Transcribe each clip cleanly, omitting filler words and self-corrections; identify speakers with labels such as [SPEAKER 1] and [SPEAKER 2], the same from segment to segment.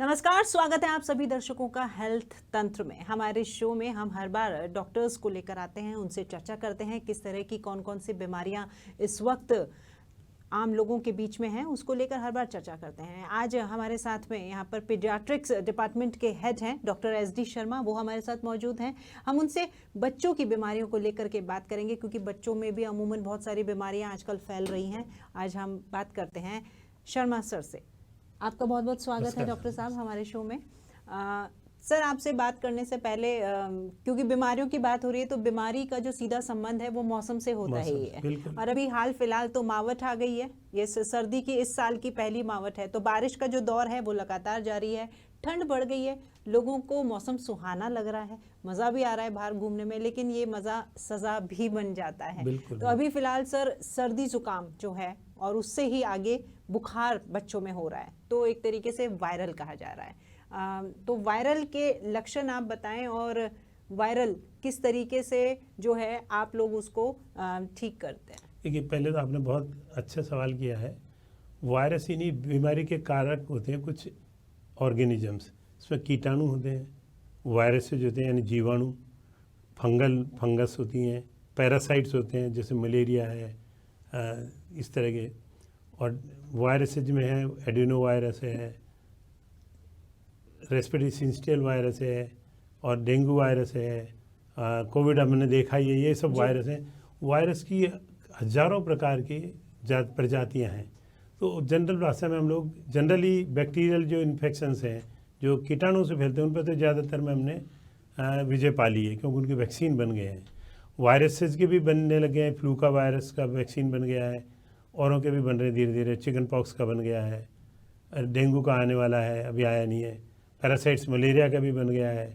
[SPEAKER 1] नमस्कार, स्वागत है आप सभी दर्शकों का हेल्थ तंत्र में। हमारे शो में हम हर बार डॉक्टर्स को लेकर आते हैं, उनसे चर्चा करते हैं किस तरह की कौन कौन सी बीमारियां इस वक्त आम लोगों के बीच में हैं, उसको लेकर हर बार चर्चा करते हैं। आज हमारे साथ में यहाँ पर पीडियाट्रिक्स डिपार्टमेंट के हेड हैं डॉक्टर SD शर्मा, वो हमारे साथ मौजूद हैं। हम उनसे बच्चों की बीमारियों को लेकर के बात करेंगे, क्योंकि बच्चों में भी अमूमन बहुत सारी बीमारियाँ आजकल फैल रही हैं। आज हम बात करते हैं शर्मा सर से। आपका बहुत बहुत स्वागत है डॉक्टर साहब हमारे शो में। सर, आपसे बात करने से पहले क्योंकि बीमारियों की बात हो रही है, तो बीमारी का जो सीधा संबंध है वो मौसम से होता ही है। और अभी हाल फिलहाल तो मावठ आ गई है, ये सर्दी की इस साल की पहली मावठ है, तो बारिश का जो दौर है वो लगातार जारी है, ठंड बढ़ गई है, लोगों को मौसम सुहाना लग रहा है, मज़ा भी आ रहा है बाहर घूमने में, लेकिन ये मज़ा सज़ा भी बन जाता है। तो अभी फिलहाल सर सर्दी जुकाम जो है और उससे ही आगे बुखार बच्चों में हो रहा है, तो एक तरीके से वायरल कहा जा रहा है। तो वायरल के लक्षण आप बताएं, और वायरल किस तरीके से जो है आप लोग उसको ठीक करते हैं।
[SPEAKER 2] देखिए, पहले तो आपने बहुत अच्छा सवाल किया है। वायरस इन्हीं बीमारी के कारक होते हैं, कुछ ऑर्गेनिजम्स, इसमें कीटाणु होते हैं, वायरसेज होते हैं यानी जीवाणु, फंगस होती हैं, पैरासाइट्स होते हैं जैसे मलेरिया है, इस तरह के। और वायरसेज में है एडिनो वायरस है, रेस्पिरेटरी सिंस्टियल वायरस है, और डेंगू वायरस है, कोविड हमने देखा ही है, ये सब वायरस हैं। वायरस की हजारों प्रकार की प्रजातियां हैं। तो जनरल भाषा में हम लोग जनरली बैक्टीरियल जो इन्फेक्शंस हैं, जो कीटाणु से फैलते हैं, उन पर तो ज़्यादातर में हमने विजय पा ली है, क्योंकि उनके वैक्सीन बन गए हैं। वायरसेज के भी बनने लगे हैं, फ्लू का वायरस का वैक्सीन बन गया है, औरों के भी बन रहे हैं धीरे धीरे, चिकन पॉक्स का बन गया है, डेंगू का आने वाला है, अभी आया नहीं है, पैरासाइट्स मलेरिया का भी बन गया है।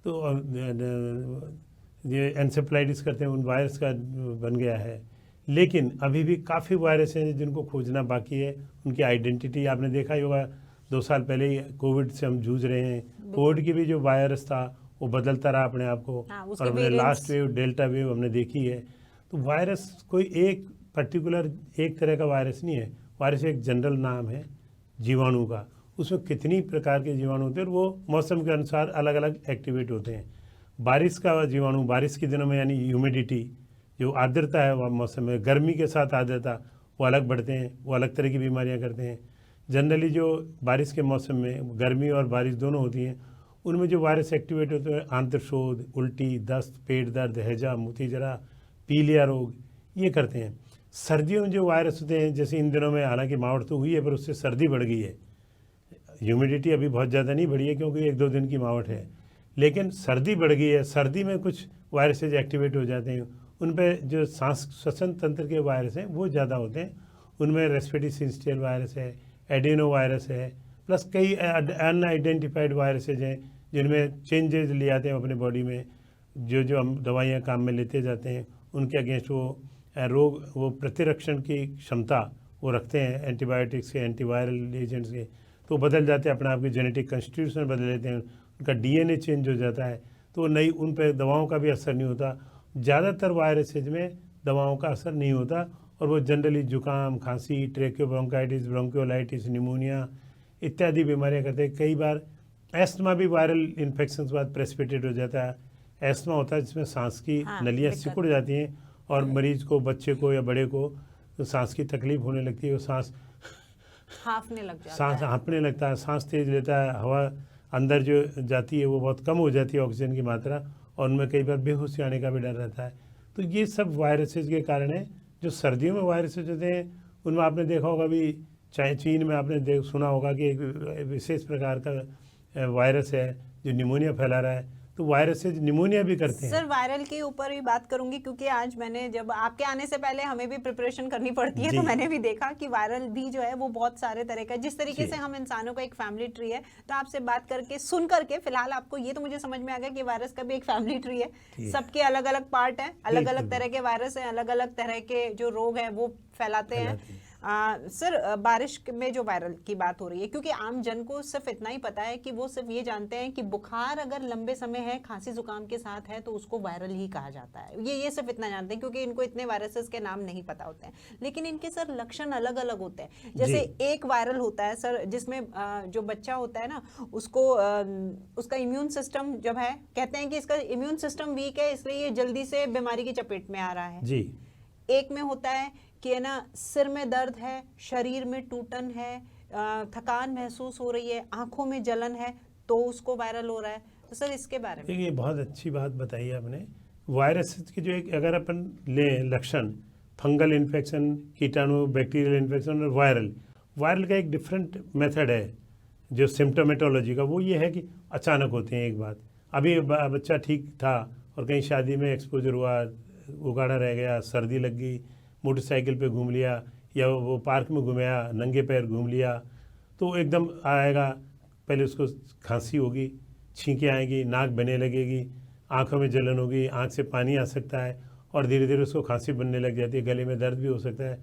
[SPEAKER 2] तो ये एन्सेफेलाइटिस करते हैं, उन वायरस का बन गया है। लेकिन अभी भी काफ़ी वायरस हैं जिनको खोजना बाकी है, उनकी आइडेंटिटी आपने देखा ही होगा। 2 साल पहले ही कोविड से हम जूझ रहे हैं, कोविड की भी जो वायरस था वो बदलता रहा अपने आप को, और हमने लास्ट वेव डेल्टा वेव हमने देखी है। तो वायरस कोई एक पर्टिकुलर एक तरह का वायरस नहीं है, वायरस एक जनरल नाम है जीवाणु का। उसमें कितनी प्रकार के जीवाणु होते हैं, और वो मौसम के अनुसार अलग अलग एक्टिवेट होते हैं। बारिश का जीवाणु बारिश के दिनों में यानी ह्यूमिडिटी, जो आर्द्रता है वह मौसम में, गर्मी के साथ आर्द्रता, वो अलग बढ़ते हैं, वो अलग तरह की बीमारियां करते हैं। जनरली जो बारिश के मौसम में गर्मी और बारिश दोनों होती हैं, उनमें जो वायरस एक्टिवेट होते हैं, आंत्रशोथ, उल्टी, दस्त, पेट दर्द, हैजा, मोतीजरा, पीलिया रोग, ये करते हैं। सर्दियों में जो वायरस होते हैं, जैसे इन दिनों में हालांकि मावठ तो हुई है, पर उससे सर्दी बढ़ गई है। ह्यूमिडिटी अभी बहुत ज़्यादा नहीं बढ़ी है, क्योंकि 1-2 दिन की मावठ है, लेकिन सर्दी बढ़ गई है। सर्दी में कुछ वायरसेज एक्टिवेट हो जाते हैं, उन पर जो श्वसन तंत्र के वायरस हैं वो ज़्यादा होते हैं। उनमें रेस्पिरेटरी सिंस्टियल वायरस है, एडिनो वायरस है, प्लस कई अनआइडेंटिफाइड वायरसेज हैं जिनमें चेंजेस ले आते हैं अपने बॉडी में। जो हम दवाइयाँ काम में लेते जाते हैं, उनके अगेंस्ट वो प्रतिरक्षण की क्षमता वो रखते हैं, एंटीबायोटिक्स के, एंटीवायरल एजेंट्स के, तो बदल जाते हैं, अपने आप के जेनेटिक कॉन्स्टिट्यूशन बदल लेते हैं, उनका DNA चेंज हो जाता है, तो नई उन पर दवाओं का भी असर नहीं होता। ज़्यादातर वायरसेज में दवाओं का असर नहीं होता, और वो जनरली जुकाम, खांसी, ट्रेकोब्रोंकाइटिस, ब्रोंकियोलाइटिस, निमोनिया इत्यादि बीमारियां करते हैं। कई बार एस्थमा भी वायरल इन्फेक्शन के बाद प्रेसिपिटेट हो जाता है। एस्थमा होता है जिसमें सांस की नलियाँ सिकुड़ जाती हैं, और मरीज को, बच्चे को या बड़े को तो सांस की तकलीफ होने लगती है, वो सांस हाँफने लगता है, सांस तेज लेता है, हवा अंदर जो जाती है वो बहुत कम हो जाती है, ऑक्सीजन की मात्रा, और उनमें कई बार बेहोशी आने का भी डर रहता है। तो ये सब वायरसेज के कारण है। जो सर्दियों में वायरसेज होते हैं, उनमें आपने देखा होगा भी, चाहे चीन में आपने सुना होगा कि एक विशेष प्रकार का वायरस है जो निमोनिया फैला रहा है। तो वायरसेज निमोनिया भी करते हैं।
[SPEAKER 1] सर, वायरल के ऊपर भी बात करूंगी, क्योंकि आज मैंने, जब आपके आने से पहले हमें भी प्रिपरेशन करनी पड़ती है, तो मैंने भी देखा कि वायरल भी जो है वो बहुत सारे तरह का, जिस तरीके से हम इंसानों का एक फैमिली ट्री है। तो आपसे बात करके, सुन करके, फिलहाल आपको ये तो मुझे समझ में आ गया कि वायरस का भी एक फैमिली ट्री है, सबके अलग अलग पार्ट हैं, अलग अलग तरह के वायरस हैं, अलग अलग तरह के जो रोग हैं वो फैलाते हैं। सर बारिश में जो वायरल की बात हो रही है, क्योंकि आम जन को सिर्फ इतना ही पता है कि वो सिर्फ ये जानते हैं कि बुखार अगर लंबे समय है, खांसी जुकाम के साथ है, तो उसको वायरल ही कहा जाता है। ये सिर्फ इतना जानते हैं, क्योंकि इनको इतने वायरसेस के नाम नहीं पता होते हैं। लेकिन इनके सर लक्षण अलग अलग होते हैं। जैसे एक वायरल होता है सर जिसमें जो बच्चा होता है ना, उसको उसका इम्यून सिस्टम जब है, कहते हैं कि इसका इम्यून सिस्टम वीक है, इसलिए ये जल्दी से बीमारी की चपेट में आ रहा है
[SPEAKER 2] जी।
[SPEAKER 1] एक में होता है कि है ना, सिर में दर्द है, शरीर में टूटन है, थकान महसूस हो रही है, आंखों में जलन है, तो उसको वायरल हो रहा है। तो सर इसके बारे में
[SPEAKER 2] देखिए, बहुत अच्छी बात बताई आपने। वायरस की जो एक अगर अपन ले लक्षण, फंगल इन्फेक्शन, कीटाणु, बैक्टीरियल इन्फेक्शन और वायरल का एक डिफरेंट मेथड है जो सिम्टोमेटोलॉजी का, वो ये है कि अचानक होते हैं। एक बात, अभी बच्चा ठीक था और कहीं शादी में एक्सपोजर हुआ, उगाड़ा रह गया, सर्दी लग गई, मोटरसाइकिल पे घूम लिया या वो पार्क में घूमया, नंगे पैर घूम लिया, तो एकदम आएगा। पहले उसको खांसी होगी, छींकें आएंगी, नाक बहने लगेगी, आंखों में जलन होगी, आंख से पानी आ सकता है और धीरे धीरे उसको खांसी बनने लग जाती है, गले में दर्द भी हो सकता है,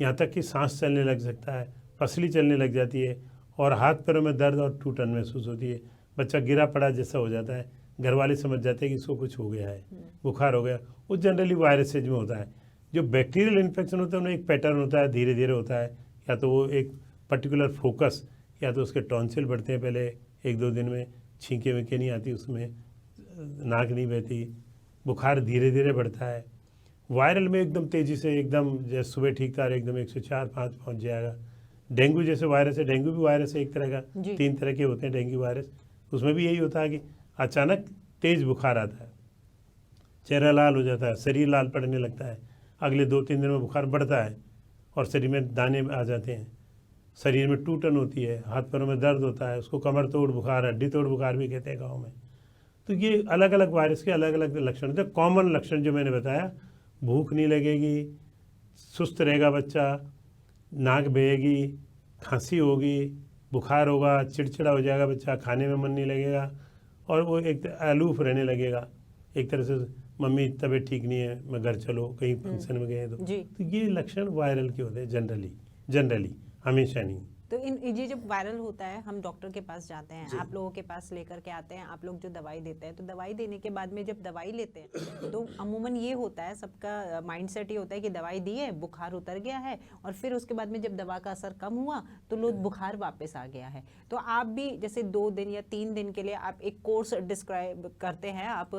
[SPEAKER 2] यहाँ तक कि सांस चलने लग सकता है, पसली चलने लग जाती है और हाथ पैरों में दर्द और टूटन महसूस होती है। बच्चा गिरा पड़ा जैसा हो जाता है, घर वाले समझ जाते हैं कि इसको कुछ हो गया है, बुखार हो गया। वो जनरली वायरसेज में होता है। जो बैक्टीरियल इन्फेक्शन होता है उनमें एक पैटर्न होता है, धीरे धीरे होता है, या तो वो एक पर्टिकुलर फोकस, या तो उसके टॉन्सिल बढ़ते हैं पहले 1-2 दिन में, छींके वींके नहीं आती उसमें, नाक नहीं बहती, बुखार धीरे धीरे बढ़ता है। वायरल में एकदम तेज़ी से, एकदम जैसे सुबह ठीक था एकदम 104-105 पहुँच जाएगा। डेंगू जैसे वायरस है, डेंगू भी वायरस है एक तरह का, 3 तरह के होते हैं डेंगू वायरस। उसमें भी यही होता है कि अचानक तेज़ बुखार आता है, चेहरा लाल हो जाता है, शरीर लाल पड़ने लगता है, अगले 2-3 दिन में बुखार बढ़ता है और शरीर में दाने आ जाते हैं, शरीर में टूटन होती है, हाथ पैरों में दर्द होता है, उसको कमर तोड़ बुखार, हड्डी तोड़ बुखार भी कहते हैं गाँव में। तो ये अलग अलग वायरस के अलग अलग लक्षण होते हैं। कॉमन लक्षण जो मैंने बताया, भूख नहीं लगेगी, सुस्त रहेगा बच्चा, नाक बहेगी, खांसी होगी, बुखार होगा, चिड़चिड़ा हो जाएगा बच्चा, खाने में मन नहीं लगेगा और वो एक अलूफ रहने लगेगा, एक तरह से मम्मी तबीयत ठीक नहीं है, मैं घर चलो, कहीं फंक्शन में गए तो ये लक्षण वायरल के होते हैं जनरली, हमेशा नहीं।
[SPEAKER 1] तो ये जब वायरल होता है, हम डॉक्टर के पास जाते हैं, आप लोगों के पास लेकर के आते हैं, आप लोग जो दवाई देते हैं, तो दवाई देने के बाद में जब दवाई लेते हैं तो अमूमन ये होता है, सबका माइंडसेट ये होता है कि दवाई दी है, बुखार उतर गया है, और फिर उसके बाद में जब दवा का असर कम हुआ तो लोग बुखार वापस आ गया है। तो आप भी जैसे 2 दिन या 3 दिन के लिए आप एक कोर्स डिस्क्राइब करते हैं, आप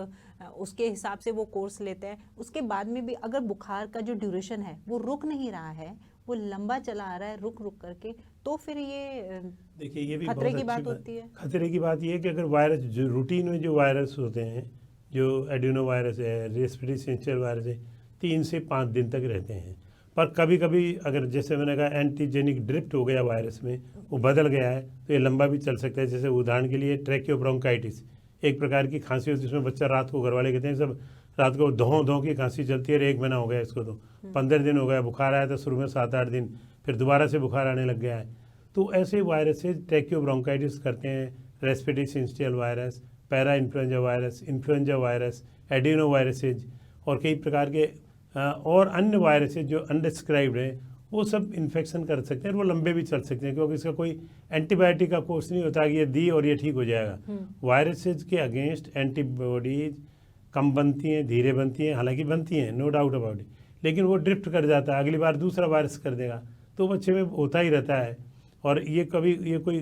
[SPEAKER 1] उसके हिसाब से वो कोर्स लेते हैं। उसके बाद में भी अगर बुखार का जो ड्यूरेशन है वो रुक नहीं रहा है, वो लंबा चला आ रहा है रुक करके, तो फिर ये
[SPEAKER 2] देखिए ये भी
[SPEAKER 1] खतरे की बात होती है।
[SPEAKER 2] खतरे की बात ये है कि अगर वायरस जो रूटीन में जो वायरस होते हैं, जो एडिनो वायरस है, रेस्पिरेटरी सिंचियल वायरस है, 3 से 5 दिन तक रहते हैं। पर कभी कभी अगर जैसे मैंने कहा एंटीजेनिक ड्रिफ्ट हो गया वायरस में, वो बदल गया है, तो ये लंबा भी चल सकता है। जैसे उदाहरण के लिए ट्रैकियोब्रोंकाइटिस, एक प्रकार की खांसी होती है, जिसमें बच्चा रात को, घर वाले कहते हैं सब रात को धों की खांसी चलती है, 1 महीना हो गया इसको, तो 15 दिन हो गया, बुखार आया था शुरू में 7-8 दिन, फिर दोबारा से बुखार आने लग गया है। तो ऐसे वायरसेज ट्रैकियोब्रोंकाइटिस करते हैं, respiratory syncytial virus, parainfluenza virus, adenoviruses और कई प्रकार के और अन्य वायरसेज जो अनडिस्क्राइब्ड हैं, वो सब इन्फेक्शन कर सकते हैं और वो लंबे भी चल सकते हैं, क्योंकि इसका कोई एंटीबायोटिक का कोर्स नहीं होता कि ये दी और ये ठीक हो जाएगा। वायरसेज के अगेंस्ट एंटीबॉडीज कम बनती हैं, धीरे बनती हैं, हालांकि बनती हैं, नो डाउट अबाउट इट, लेकिन वो ड्रिफ्ट कर जाता है, अगली बार दूसरा वायरस कर देगा, तो बच्चे में होता ही रहता है। और ये कोई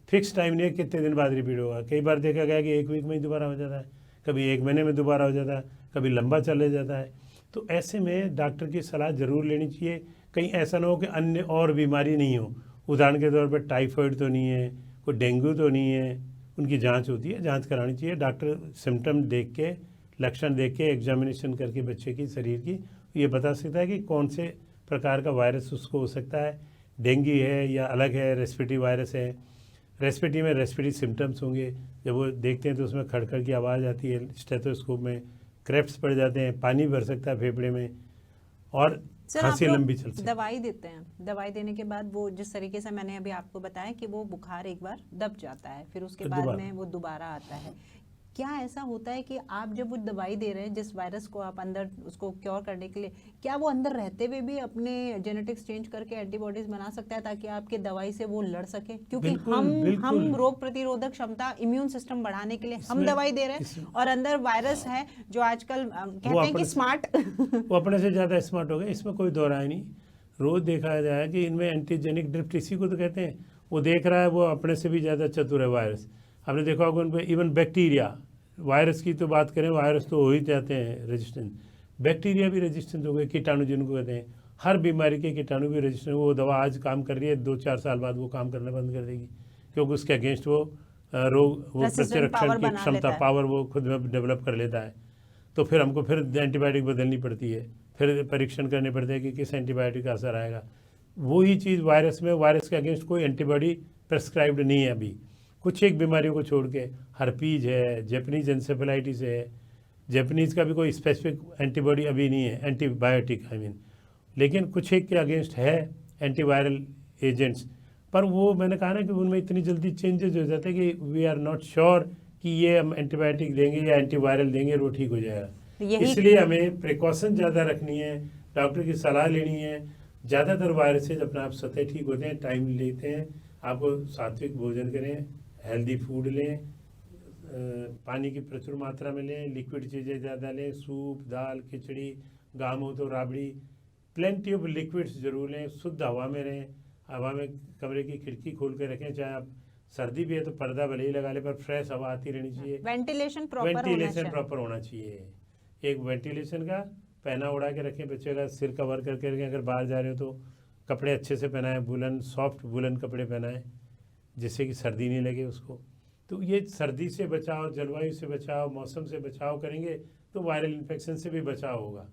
[SPEAKER 2] फिक्स टाइम नहीं है कितने दिन बाद रिपीट होगा। कई बार देखा गया कि 1 वीक में ही दोबारा हो जाता है, कभी 1 महीने में दोबारा हो जाता है, कभी लंबा चले जाता है। तो ऐसे में डॉक्टर की सलाह ज़रूर लेनी चाहिए, कहीं ऐसा ना हो कि अन्य और बीमारी नहीं हो। उदाहरण के तौर पर टाइफाइड तो नहीं है, कोई डेंगू तो नहीं है, उनकी जाँच होती है, जाँच करानी चाहिए। डॉक्टर सिम्टम देख के, लक्षण देख के, एग्जामिनेशन करके बच्चे की शरीर की ये बता सकता है कि कौन से प्रकार का वायरस उसको हो सकता है, डेंगू है या अलग है, रेस्पिरेटरी वायरस है। रेस्पिरेटरी में रेस्पिरेटरी सिम्टम्स होंगे, जब वो देखते हैं तो उसमें खड़खड़ की आवाज़ आती है, स्टेथोस्कोप में क्रेप्स पड़ जाते हैं, पानी भर सकता है फेफड़े में और खांसी लंबी चल सकती है।
[SPEAKER 1] दवाई देते हैं, दवाई देने के बाद वो जिस तरीके से मैंने अभी आपको बताया कि वो बुखार एक बार दब जाता है, फिर उसके बाद में वो दोबारा आता है, क्या ऐसा होता है कि आप जब वो दवाई दे रहे हैं जिस वायरस को आप अंदर उसको क्योर करने के लिए, क्या वो अंदर रहते हुए भी अपने जेनेटिक्स चेंज करके एंटीबॉडीज बना सकता है ताकि आपके दवाई से वो लड़ सके? क्योंकि
[SPEAKER 2] बिल्कुल, बिल्कुल।
[SPEAKER 1] हम रोग प्रतिरोधक क्षमता, इम्यून सिस्टम बढ़ाने के लिए हम
[SPEAKER 2] इसमें-
[SPEAKER 1] दवाई दे रहे हैं और अंदर वायरस है जो आजकल कहते हैं कि स्मार्ट
[SPEAKER 2] वो अपने से ज़्यादा स्मार्ट हो गए, इसमें कोई दो राय नहीं। रोज देखा जाए कि इनमें एंटीजेनिक ड्रिफ्ट इसी को तो कहते हैं। वो देख रहा है, वो अपने से भी ज़्यादा चतुर है वायरस। आपने देखा होगा उन पर इवन बैक्टीरिया, वायरस की तो बात करें, वायरस तो हो ही जाते हैं रेजिस्टेंट, बैक्टीरिया भी रेजिस्टेंट हो गए, कीटाणु जिनको कहते हैं। हर बीमारी के कीटाणु भी रेजिस्टेंट। वो दवा आज काम कर रही है, 2-4 साल बाद वो काम करना बंद कर देगी, क्योंकि उसके अगेंस्ट वो रोग, वो प्रतिरक्षण की क्षमता, पावर वो खुद में डेवलप कर लेता है। तो फिर हमको फिर एंटीबायोटिक बदलनी पड़ती है, फिर परीक्षण करने पड़ते हैं कि किस एंटीबायोटिक का असर आएगा। वही चीज़ वायरस में, वायरस के अगेंस्ट कोई एंटीबॉडी प्रेस्क्राइब्ड नहीं है अभी, कुछ एक बीमारियों को छोड़ के। हर्पीज है, जैपनीज एंसेफेलाइटिस है, जैपनीज का भी कोई स्पेसिफिक एंटीबॉडी अभी नहीं है, एंटीबायोटिक आई मीन, लेकिन कुछ एक के अगेंस्ट है एंटीवायरल एजेंट्स। पर वो मैंने कहा ना कि उनमें इतनी जल्दी चेंजेस हो जाते हैं कि वी आर नॉट श्योर कि ये हम एंटीबायोटिक देंगे या एंटीवायरल देंगे वो ठीक हो जाएगा। इसलिए हमें प्रिकॉशन ज़्यादा रखनी है, डॉक्टर की सलाह लेनी है। ज़्यादातर वायरसेज अपने आप सतह ठीक होते हैं, टाइम लेते हैं। आपको सात्विक भोजन करें, हेल्दी फूड लें, पानी की प्रचुर मात्रा में लें, लिक्विड चीज़ें ज़्यादा लें, सूप, दाल, खिचड़ी, गाम हो तो राबड़ी, प्लेंटी ऑफ लिक्विड्स जरूर लें, शुद्ध हवा में रहें। हवा में कमरे की खिड़की खोल के रखें, चाहे आप सर्दी भी है तो पर्दा भले ही लगा ले, पर फ्रेश हवा आती रहनी चाहिए।
[SPEAKER 1] वेंटिलेशन
[SPEAKER 2] प्रॉपर होना चाहिए। एक वेंटिलेशन का पहना उड़ा के रखें, बच्चे का सिर कवर करके रखें। अगर बाहर जा रहे हो तो कपड़े अच्छे से पहनाएं, वुलन, सॉफ्ट वुलन कपड़े पहनाएं, जिससे कि सर्दी नहीं लगे उसको। तो ये सर्दी से बचाव, जलवायु से बचाव, मौसम से बचाव करेंगे तो वायरल इन्फेक्शन से भी बचाव होगा।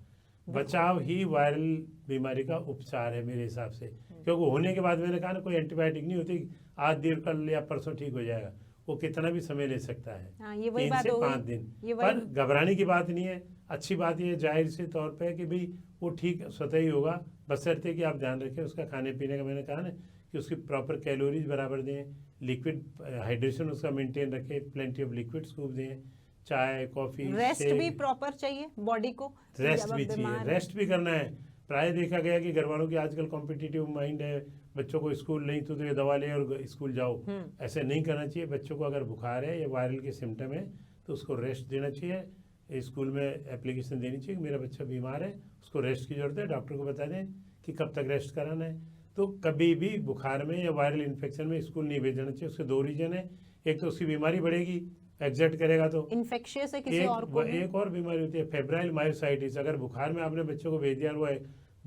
[SPEAKER 2] बचाव ही वायरल बीमारी का उपचार है मेरे हिसाब से, क्योंकि होने के बाद मैंने कहा ना, कोई एंटीबायोटिक नहीं होती आज देर कल या परसों ठीक हो जाएगा। वो कितना भी समय ले सकता है, 3 से 5 दिन। पर घबराने की बात नहीं है। अच्छी बात ये जाहिर से तौर पे कि भाई वो ठीक स्वतः ही होगा, बशर्ते कि आप ध्यान रखें उसका खाने पीने का। मैंने कहा ना कि उसकी प्रॉपर कैलोरीज बराबर दें, लिक्विड हाइड्रेशन उसका मेंटेन रखें, प्लेंटी ऑफ लिक्विड्स खूब दें, चाय, कॉफ़ी।
[SPEAKER 1] रेस्ट भी प्रॉपर चाहिए बॉडी को,
[SPEAKER 2] रेस्ट भी चाहिए, रेस्ट भी करना है। प्राय देखा गया कि घर वालों की आजकल कॉम्पिटिटिव माइंड है, बच्चों को स्कूल नहीं तो ये दवा ले और स्कूल जाओ, ऐसे नहीं करना चाहिए। बच्चों को अगर बुखार है या वायरल के सिम्टम है तो उसको रेस्ट देना चाहिए। स्कूल में एप्लीकेशन देनी चाहिए कि मेरा बच्चा बीमार है, उसको रेस्ट की जरूरत है, डॉक्टर को बता दें कि कब तक रेस्ट कराना है। तो कभी भी बुखार में या वायरल इन्फेक्शन में स्कूल नहीं भेजना चाहिए। उसके 2 रीजन है, एक तो उसकी बीमारी बढ़ेगी, एग्जर्ट करेगा तो
[SPEAKER 1] इन्फेक्शियस है किसी और को।
[SPEAKER 2] एक और बीमारी होती है फेब्राइल मायोसाइटिस। अगर बुखार में आपने बच्चों को भेज दिया और वो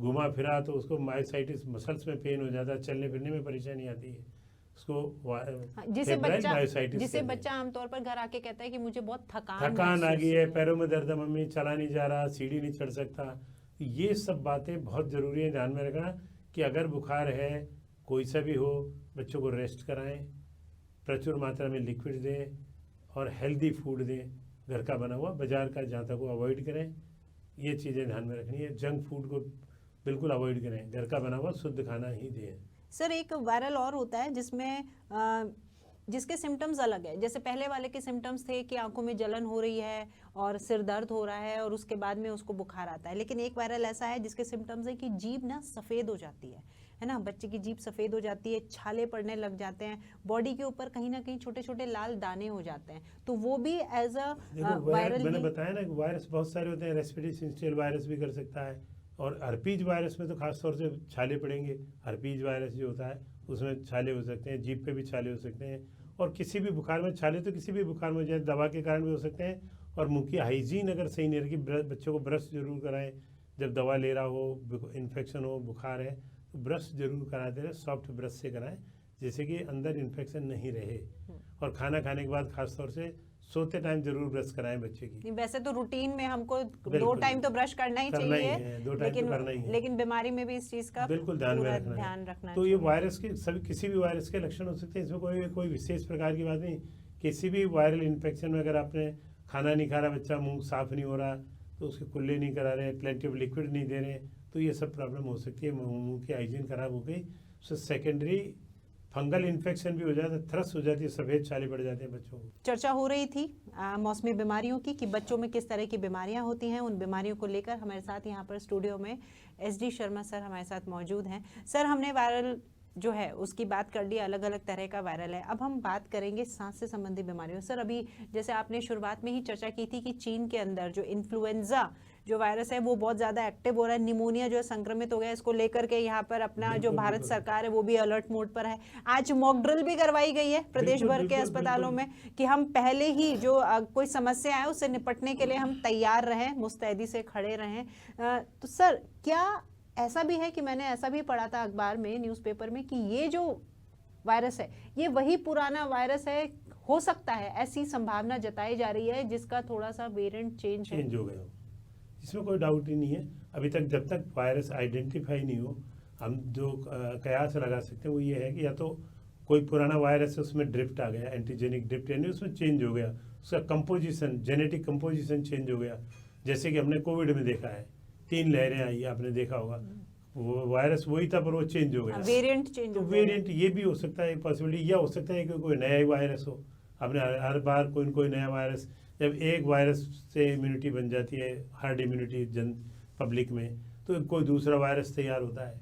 [SPEAKER 2] घुमा फिरा तो उसको मायोसाइटिस, मसल्स में पेन हो जाता है, चलने फिरने में परेशानी आती है उसको।
[SPEAKER 1] जिसे बच्चा आमतौर पर घर आके कहता है कि मुझे बहुत थकान
[SPEAKER 2] आ गई है, पैरों में दर्द है, मम्मी चला नहीं जा रहा, सीढ़ी नहीं चढ़ सकता। ये सब बातें बहुत ज़रूरी है ध्यान में रखना कि अगर बुखार है कोई सा भी हो, बच्चों को रेस्ट कराएं, प्रचुर मात्रा में लिक्विड दें और हेल्दी फूड दें, घर का बना हुआ, बाजार का जहाँ तक वो अवॉइड करें। ये चीज़ें ध्यान में रखनी है। जंक फूड को बिल्कुल अवॉइड करें, घर का बना हुआ शुद्ध खाना ही दें।
[SPEAKER 1] सर एक वायरल और होता है जिसमें जिसके सिम्टम्स अलग है। जैसे पहले वाले के सिम्टम्स थे कि आंखों में जलन हो रही है और सिर दर्द हो रहा है और उसके बाद में उसको बुखार आता है। लेकिन एक वायरल ऐसा है जिसके सिम्टम्स है कि जीभ ना सफ़ेद हो जाती है ना, बच्चे की जीभ सफ़ेद हो जाती है, छाले पड़ने लग जाते हैं, बॉडी के ऊपर कहीं ना कहीं छोटे छोटे लाल दाने हो जाते हैं। तो वो भी एज अ वायरल,
[SPEAKER 2] मैंने बताया ना, वायरस बहुत सारे होते हैं। रेस्पिरेटरी सिंस्टियल वायरस भी कर सकता है, और हर्पीज वायरस में तो खास तौर से छाले पड़ेंगे। हर्पीज वायरस जो होता है उसमें छाले हो सकते हैं, जीभ पे भी छाले हो सकते हैं, और किसी भी बुखार में छाले तो किसी भी बुखार में जैसे दवा के कारण भी हो सकते हैं। और मुंह की हाइजीन अगर सही नहीं रखी, बच्चों को ब्रश जरूर कराएं जब दवा ले रहा हो, इन्फेक्शन हो, बुखार है तो ब्रश जरूर कराते रहे, सॉफ्ट ब्रश से कराएं जैसे कि अंदर इन्फेक्शन नहीं रहे। और खाना खाने के बाद खास तौर से सोते टाइम जरूर ब्रश कराएं बच्चे की।
[SPEAKER 1] वैसे तो रूटीन में हमको 2 टाइम तो ब्रश करना ही चाहिए,
[SPEAKER 2] 2 टाइम तो करना ही है,
[SPEAKER 1] लेकिन बीमारी में भी इस चीज का
[SPEAKER 2] बिल्कुल ध्यान रखना है। तो ये वायरस के सभी, किसी भी वायरस के लक्षण हो सकते हैं, इसमें कोई विशेष प्रकार की बात नहीं। किसी भी वायरल इन्फेक्शन में अगर आपने खाना नहीं खा रहा, बच्चा मुंह साफ नहीं हो रहा, तो उसके कुल्ले नहीं करा रहे, प्लेंटी ऑफ लिक्विड नहीं दे रहे, तो ये सब प्रॉब्लम हो सकती है। मुंह की हाइजीन खराब हो गई, उससे सेकेंडरी फंगल इन्फेक्शन भी हो जाता है, थ्रस हो जाती है, सफ़ेद छाले पड़ जाते हैं बच्चों को।
[SPEAKER 1] चर्चा हो रही थी मौसमी बीमारियों की कि बच्चों में किस तरह की बीमारियां होती हैं। उन बीमारियों को लेकर हमारे साथ यहाँ पर स्टूडियो में SD शर्मा सर हमारे साथ मौजूद हैं। सर, हमने वायरल जो है उसकी बात कर ली, अलग अलग तरह का वायरल है। अब हम बात करेंगे सांस से संबंधित बीमारियों। सर, अभी जैसे आपने शुरुआत में ही चर्चा की थी कि चीन के अंदर जो इन्फ्लुएंजा जो वायरस है वो बहुत ज़्यादा एक्टिव हो रहा है, निमोनिया जो है संक्रमित हो गया, इसको लेकर के यहाँ पर अपना जो भारत सरकार है वो भी अलर्ट मोड पर है। आज मॉक ड्रिल भी करवाई गई है प्रदेश भर के अस्पतालों में कि हम पहले ही जो कोई समस्या है उससे निपटने के लिए हम तैयार रहें, मुस्तैदी से खड़े रहें। तो सर, क्या ऐसा भी है कि मैंने ऐसा भी पढ़ा था अखबार में, न्यूज़पेपर में, कि ये जो वायरस है ये वही पुराना वायरस है, हो सकता है ऐसी संभावना जताई जा रही है जिसका थोड़ा सा वेरिएंट चेंज
[SPEAKER 2] हो गया, इसमें कोई डाउट ही नहीं है। अभी तक जब तक वायरस आइडेंटिफाई नहीं हो, हम जो कयास लगा सकते हैं वो ये है कि या तो कोई पुराना वायरस है उसमें ड्रिफ्ट आ गया, एंटीजेनिक ड्रिफ्ट, यानी उसमें चेंज हो गया, उसका कंपोजिशन, जेनेटिक कंपोजिशन चेंज हो गया। जैसे कि हमने कोविड में देखा है, 3 लहरें आई, आपने देखा होगा, वो वायरस वही था पर वो चेंज हो गया,
[SPEAKER 1] वेरिएंट चेंज हो गया।
[SPEAKER 2] वेरिएंट ये भी हो सकता है, एक पॉसिबिलिटी। या हो सकता है कि कोई नया वायरस हो। आपने हर बार कोई न कोई नया वायरस, जब एक वायरस से इम्यूनिटी बन जाती है, हार्ड इम्यूनिटी जन पब्लिक में, तो कोई दूसरा वायरस तैयार होता है।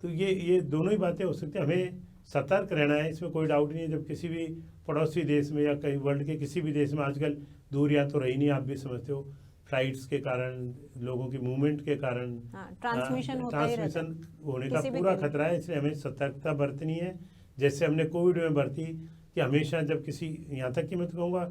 [SPEAKER 2] तो ये दोनों ही बातें हो सकती हैं। हमें सतर्क रहना है, इसमें कोई डाउट नहीं है। जब किसी भी पड़ोसी देश में या कहीं वर्ल्ड के किसी भी देश में आजकल दूरियां तो रही नहीं, आप भी समझते हो, फ्लाइट्स के कारण, लोगों की मूवमेंट के कारण
[SPEAKER 1] ट्रांसमिशन
[SPEAKER 2] होने का पूरा खतरा है। इसलिए हमें सतर्कता बरतनी है, जैसे हमने कोविड में बरती कि हमेशा जब किसी, यहाँ तक कि मैं तो कहूँगा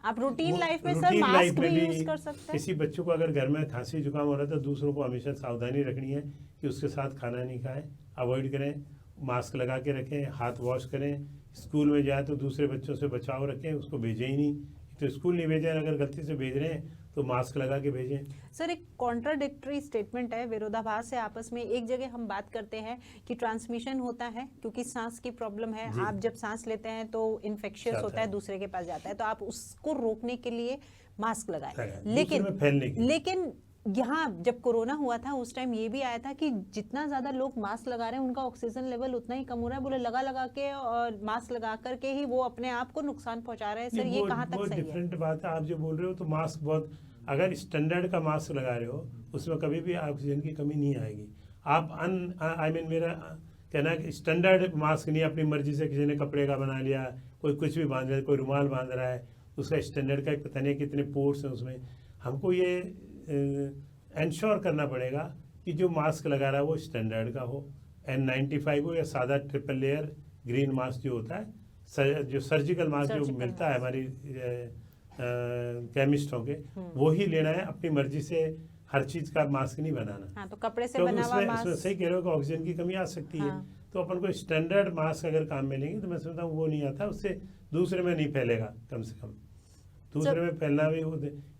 [SPEAKER 1] आप रूटीन लाइफ में सर मास्क भी यूज कर सकते हैं।
[SPEAKER 2] किसी बच्चों को अगर घर में खांसी जुकाम हो रहा है तो दूसरों को हमेशा सावधानी रखनी है कि उसके साथ खाना नहीं खाएं, अवॉइड करें, मास्क लगा के रखें, हाथ वॉश करें। स्कूल में जाए तो दूसरे बच्चों से बचाव रखें, उसको भेजें ही नहीं। तो स्कूल नहीं भेजें, अगर गलती से भेज रहे हैं तो मास्क लगा के भेजें।
[SPEAKER 1] सर, एक कॉन्ट्राडिक्टरी स्टेटमेंट है, विरोधाभास है आपस में। एक जगह हम बात करते हैं कि ट्रांसमिशन होता है क्योंकि सांस की प्रॉब्लम है, आप जब सांस लेते हैं तो इन्फेक्शियस होता है, दूसरे के पास जाता है, तो आप उसको रोकने के लिए मास्क लगाएं। लेकिन यहाँ जब कोरोना हुआ था उस टाइम ये भी आया था कि जितना ज्यादा लोग मास्क लगा रहे हैं उनका ऑक्सीजन लेवल उतना ही कम हो रहा है। बोले लगा के और मास्क लगा करके ही वो अपने आप को नुकसान पहुंचा रहे हैं। सर, ये कहाँ तक सही है?
[SPEAKER 2] डिफरेंट बात है। आप जो बोल रहे हो तो मास्क बहुत, अगर स्टैंडर्ड का मास्क लगा रहे हो उसमें कभी भी ऑक्सीजन की कमी नहीं आएगी। आप मेरा कहना है कि स्टैंडर्ड मास्क नहीं, अपनी मर्जी से किसी ने कपड़े का बना लिया, कोई कुछ भी बांध रहा है, कोई रुमाल बांध रहा है, उसका स्टैंडर्ड का पता नहीं कितने पोर्ट्स हैं उसमें। हमको ये इंश्योर करना पड़ेगा कि जो मास्क लगा रहा है वो स्टैंडर्ड का हो, N95 हो या सादा ट्रिपल लेयर ग्रीन मास्क जो होता है, जो सर्जिकल मास्क जो मिलता है हमारी केमिस्टों के, वो ही लेना है। अपनी मर्जी से हर चीज का मास्क नहीं बनाना।
[SPEAKER 1] हाँ, तो कपड़े से बना हुआ मास्क,
[SPEAKER 2] सही कह रहे हो कि ऑक्सीजन की कमी आ सकती है। तो अपन को स्टैंडर्ड मास्क अगर काम में लेंगे तो मैं समझता हूँ वो नहीं आता, उससे दूसरे में नहीं फैलेगा। कम से कम दूसरे में फैलना भी,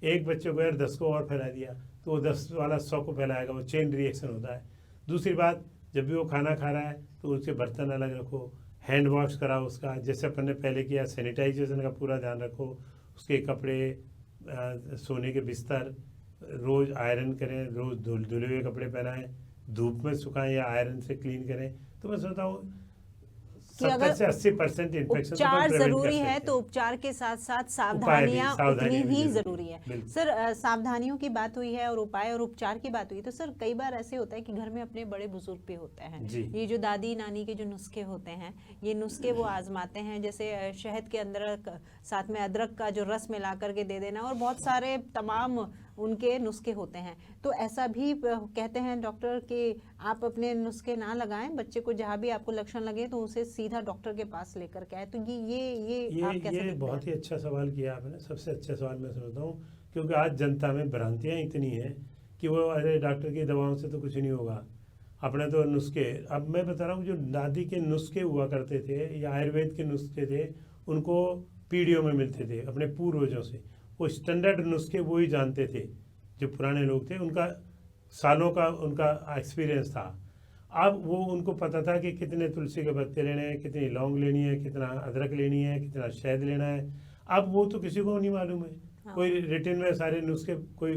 [SPEAKER 2] एक बच्चे को यार 10 को और फैला दिया तो वो 10 वाला 100 को फैलाएगा, वो चेन रिएक्शन होता है। दूसरी बात, जब भी वो खाना खा रहा है तो उसके बर्तन अलग रखो, हैंड वॉश कराओ उसका, जैसे अपन ने पहले किया, सैनिटाइजेशन का पूरा ध्यान रखो, उसके कपड़े, सोने के बिस्तर रोज़ आयरन करें, रोज़ धुले हुए कपड़े पहनाएं, धूप में सुखाएं या आयरन से क्लीन करें। तो मैं सोचता हूँ 70 से 80% इन्फेक्शन
[SPEAKER 1] उपचार जरूरी है, तो उपचार के साथ साथ सावधानियां उतनी ही जरूरी है। सर, सावधानियों की बात हुई है और उपाय और उपचार की बात हुई, तो सर कई बार ऐसे होता है कि घर में अपने बड़े बुजुर्ग भी होते हैं, ये जो दादी नानी के जो नुस्खे होते हैं, ये नुस्खे वो आजमाते हैं, जैसे शहद के अंदर साथ में अदरक का जो रस मिला करके दे देना, और बहुत सारे तमाम उनके नुस्खे होते हैं। तो ऐसा भी कहते हैं डॉक्टर कि आप अपने नुस्खे ना लगाएं, बच्चे को जहाँ भी आपको लक्षण लगे तो उसे सीधा डॉक्टर के पास लेकर के आए। तो ये आप कैसे देखते हैं?
[SPEAKER 2] बहुत ही अच्छा सवाल किया आपने, सबसे अच्छा सवाल मैं समझता हूँ, क्योंकि आज जनता में भ्रांतियाँ इतनी हैं कि वो अरे डॉक्टर की दवाओं से तो कुछ नहीं होगा, अपने तो नुस्खे। अब मैं बता रहा हूँ, जो दादी के नुस्खे हुआ करते थे या आयुर्वेद के नुस्खे थे, उनको पीढ़ियों में मिलते थे अपने पूर्वजों से। वो स्टैंडर्ड नुस्खे वो ही जानते थे, जो पुराने लोग थे, उनका सालों का उनका एक्सपीरियंस था। अब वो उनको पता था कि कितने तुलसी के पत्ते लेने हैं, कितनी लौंग लेनी है, कितना अदरक लेनी है, कितना शहद लेना है। अब वो तो किसी को नहीं मालूम है। कोई रिटर्न में सारे नुस्खे कोई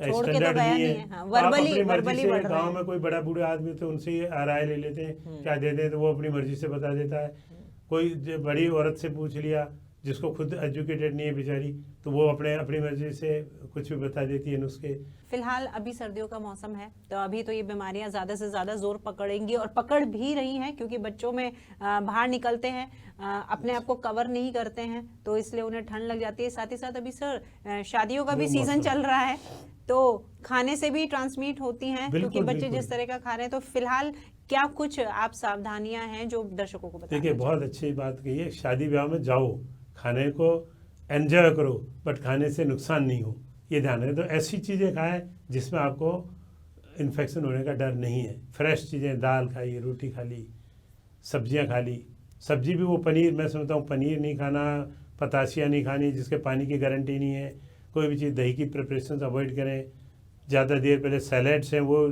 [SPEAKER 1] छोड़ के तो
[SPEAKER 2] स्टैंडर्ड
[SPEAKER 1] गया
[SPEAKER 2] नहीं
[SPEAKER 1] नहीं
[SPEAKER 2] है।
[SPEAKER 1] है। हाँ,
[SPEAKER 2] तो आप
[SPEAKER 1] वर्बली
[SPEAKER 2] अपनी मर्जी
[SPEAKER 1] वर्बली
[SPEAKER 2] से
[SPEAKER 1] बढ़ रहा
[SPEAKER 2] गांव
[SPEAKER 1] है।
[SPEAKER 2] में कोई बड़ा बूढ़ा आदमी तो उनसे ही राय ले लेते हैं, क्या देते हैं, तो वो अपनी मर्जी से बता देता है। कोई बड़ी औरत से पूछ लिया जिसको खुद एजुकेटेड नहीं है बेचारी, तो वो अपनी मर्जी से कुछ भी बता देती है नुस्खे।
[SPEAKER 1] फिलहाल अभी सर्दियों का मौसम है, तो अभी तो ये बीमारियां ज़्यादा से ज़्यादा जोर पकड़ेंगी और पकड़ भी रही हैं, क्योंकि बच्चों में बाहर निकलते हैं, अपने आप को कवर नहीं करते हैं, तो इसलिए उन्हें ठंड लग जाती है। साथ ही साथ अभी सर शादियों का भी सीजन चल रहा है, तो खाने से भी ट्रांसमिट होती हैं, क्योंकि बच्चे जिस तरह का खा रहे हैं। तो फिलहाल क्या कुछ आप सावधानियां हैं जो दर्शकों को बताना
[SPEAKER 2] देखिए, बहुत अच्छी बात कही है। शादी ब्याह में जाओ, खाने को एंजॉय करो, बट खाने से नुकसान नहीं हो, ये ध्यान रखें। तो ऐसी चीज़ें खाएं जिसमें आपको इन्फेक्शन होने का डर नहीं है। फ्रेश चीज़ें, दाल खाई, रोटी खा ली, सब्जियां खा ली। सब्जी भी वो पनीर, मैं समझता हूँ पनीर नहीं खाना, पतासिया नहीं खानी जिसके पानी की गारंटी नहीं है। कोई भी चीज़ दही की प्रिपरेशन अवॉइड करें। ज़्यादा देर पहले सैलेड्स हैं, वो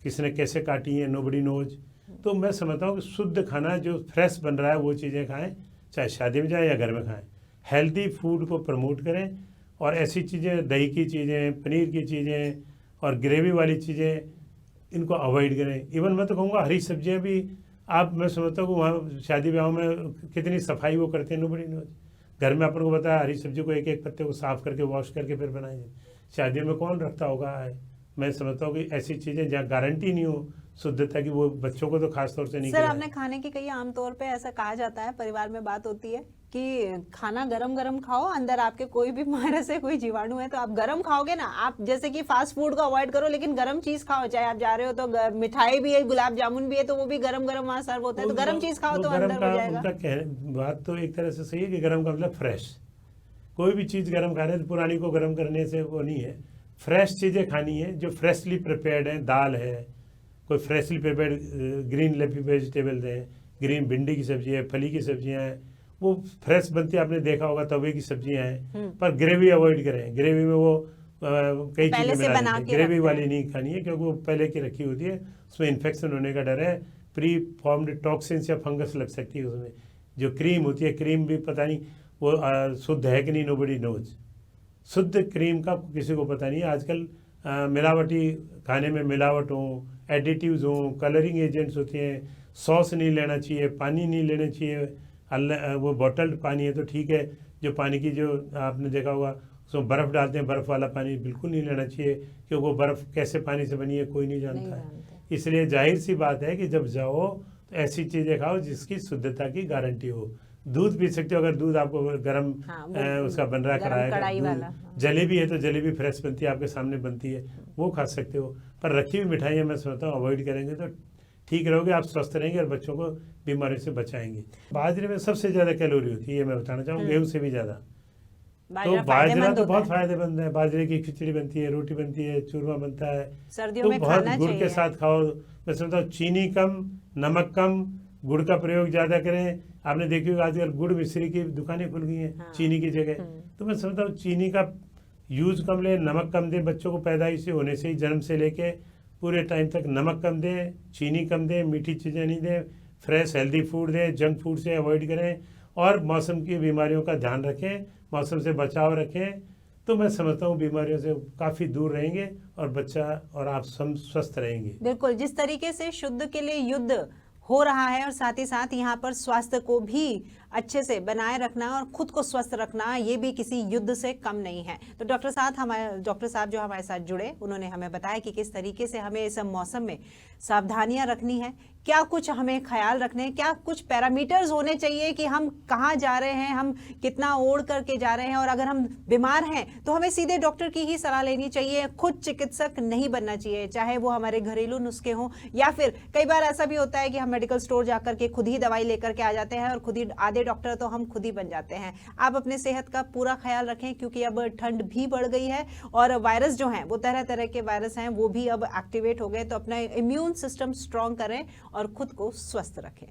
[SPEAKER 2] किसी ने कैसे काटी हैं, नोबडी नोज। तो मैं समझता हूँ कि शुद्ध खाना जो फ्रेश बन रहा है वो चीज़ें खाएं, चाहे शादी में जाए या घर में खाएं। हेल्दी फूड को प्रमोट करें, और ऐसी चीज़ें, दही की चीज़ें, पनीर की चीज़ें और ग्रेवी वाली चीज़ें, इनको अवॉइड करें। इवन मैं तो कहूँगा हरी सब्जियां भी आप, मैं समझता हूँ कि वहाँ शादी ब्याह में कितनी सफाई वो करते हैं, नोबडी नोज। घर में अपन को बताया हरी सब्जी को एक एक पत्ते को साफ करके वॉश करके फिर बनाएंगे। शादियों में कौन रखता होगा है। मैं समझता हूँ कि ऐसी चीज़ें जहाँ गारंटी नहीं हो शुद्धता की, वो बच्चों को तो खास तौर से नहीं।
[SPEAKER 1] सर, आपने खाने की कही, आमतौर पे ऐसा कहा जाता है, परिवार में बात होती है कि खाना गरम गरम खाओ, अंदर आपके कोई भी वायरस है, कोई जीवाणु है, तो आप गरम खाओगे ना। आप जैसे कि फास्ट फूड को अवॉइड करो, लेकिन गरम चीज खाओ। चाहे आप जा रहे हो तो मिठाई भी है, गुलाब जामुन भी है, तो वो भी गरम गरम वहाँ सर्व होता है, तो गरम चीज खाओ तो अंदर हो जाएगा।
[SPEAKER 2] उनका बात तो एक तरह से सही है कि गरम का मतलब फ्रेश। कोई भी चीज़ गरम खा रहे हैं तो पुरानी को गरम करने से वो नहीं है। फ्रेश चीज़ें खानी है जो फ्रेशली प्रिपेयर्ड है। दाल है, कोई freshly prepared green leafy vegetables हैं, ग्रीन भिंडी की सब्जी है, फली की सब्जियां हैं, वो फ्रेश बनती है। आपने देखा होगा तवे की सब्जियां हैं, पर ग्रेवी अवॉइड करें। ग्रेवी में वो कई चीज़ें मिला देते हैं। ग्रेवी वाली नहीं खानी है, क्योंकि वो पहले की रखी होती है, उसमें इन्फेक्शन होने का डर है। प्री फॉर्म्ड टॉक्सिन्स या फंगस लग सकती है उसमें। जो क्रीम होती है, क्रीम भी पता नहीं वो शुद्ध है कि नहीं, नोबडी नोज। शुद्ध क्रीम का किसी को पता नहीं है। आजकल मिलावटी खाने में मिलावट हो, एडिटिव्स हो, कलरिंग एजेंट्स होते हैं। सॉस नहीं लेना चाहिए, पानी नहीं लेना चाहिए। वो बॉटल्ड पानी है तो ठीक है, जो पानी की जो आपने देखा होगा उसमें बर्फ़ डालते हैं, बर्फ़ वाला पानी बिल्कुल नहीं लेना चाहिए, क्योंकि वो बर्फ़ कैसे पानी से बनी है कोई नहीं जानता है। इसलिए जाहिर सी बात है कि जब जाओ तो ऐसी चीज़ें खाओ जिसकी शुद्धता की गारंटी हो। दूध पी सकते हो, अगर दूध आपको गर्म उसका बन रहा कराएगा। जलेबी है तो जलेबी फ्रेश बनती है, आपके सामने बनती है, वो खा सकते हो। पर रखी हुई मिठाइयाँ मैं समझता हूँ अवॉइड करेंगे तो ठीक रहोगे, आप स्वस्थ रहेंगे और बच्चों को बीमारियों से बचाएंगे। बाजरे में सबसे ज़्यादा कैलोरी होती है, ये मैं बताना चाहूँगा, गेहूँ से भी ज़्यादा। तो बाजरा तो बहुत फायदेमंद है। बाजरे की खिचड़ी बनती है, रोटी बनती है, चूरमा बनता है,
[SPEAKER 1] सर्दियों
[SPEAKER 2] तो
[SPEAKER 1] में
[SPEAKER 2] बहुत
[SPEAKER 1] खाना
[SPEAKER 2] गुड़ के साथ खाओ। मैं समझता हूँ चीनी कम, नमक कम, गुड़ का प्रयोग ज़्यादा करें। आपने देखी होगी आजकल गुड़ मिश्री की दुकानें खुल गई हैं, हाँ। चीनी की जगह। तो मैं समझता हूँ चीनी का यूज़ कम लें, नमक कम दें। बच्चों को पैदाइश से होने से ही, जन्म से लेके पूरे टाइम तक नमक कम दें, चीनी कम दें, मीठी चीज़ें नहीं दें, फ्रेश हेल्दी फूड दें, जंक फूड से अवॉइड करें, और मौसम की बीमारियों का ध्यान रखें, मौसम से बचाव रखें। तो मैं समझता हूँ बीमारियों से काफ़ी दूर रहेंगे और बच्चा और आप सब स्वस्थ रहेंगे।
[SPEAKER 1] बिल्कुल, जिस तरीके से शुद्ध के लिए युद्ध हो रहा है, और साथ ही साथ यहाँ पर स्वास्थ्य को भी अच्छे से बनाए रखना और खुद को स्वस्थ रखना, ये भी किसी युद्ध से कम नहीं है। तो डॉक्टर साहब जो हमारे साथ जुड़े, उन्होंने हमें बताया कि किस तरीके से हमें इस मौसम में सावधानियां रखनी है, क्या कुछ हमें ख्याल रखने हैं, क्या कुछ पैरामीटर्स होने चाहिए कि हम कहाँ जा रहे हैं, हम कितना ओढ़ करके जा रहे हैं, और अगर हम बीमार हैं तो हमें सीधे डॉक्टर की ही सलाह लेनी चाहिए, खुद चिकित्सक नहीं बनना चाहिए, चाहे वो हमारे घरेलू नुस्खे हों, या फिर कई बार ऐसा भी होता है कि हम मेडिकल स्टोर जाकर के खुद ही दवाई लेकर के आ जाते हैं, और खुद ही आधे डॉक्टर तो हम खुद ही बन जाते हैं। आप अपने सेहत का पूरा ख्याल रखें, क्योंकि अब ठंड भी बढ़ गई है और वायरस जो हैं वो तरह तरह के वायरस हैं, वो भी अब एक्टिवेट हो गए। तो अपना इम्यून सिस्टम स्ट्रॉन्ग करें और खुद को स्वस्थ रखें।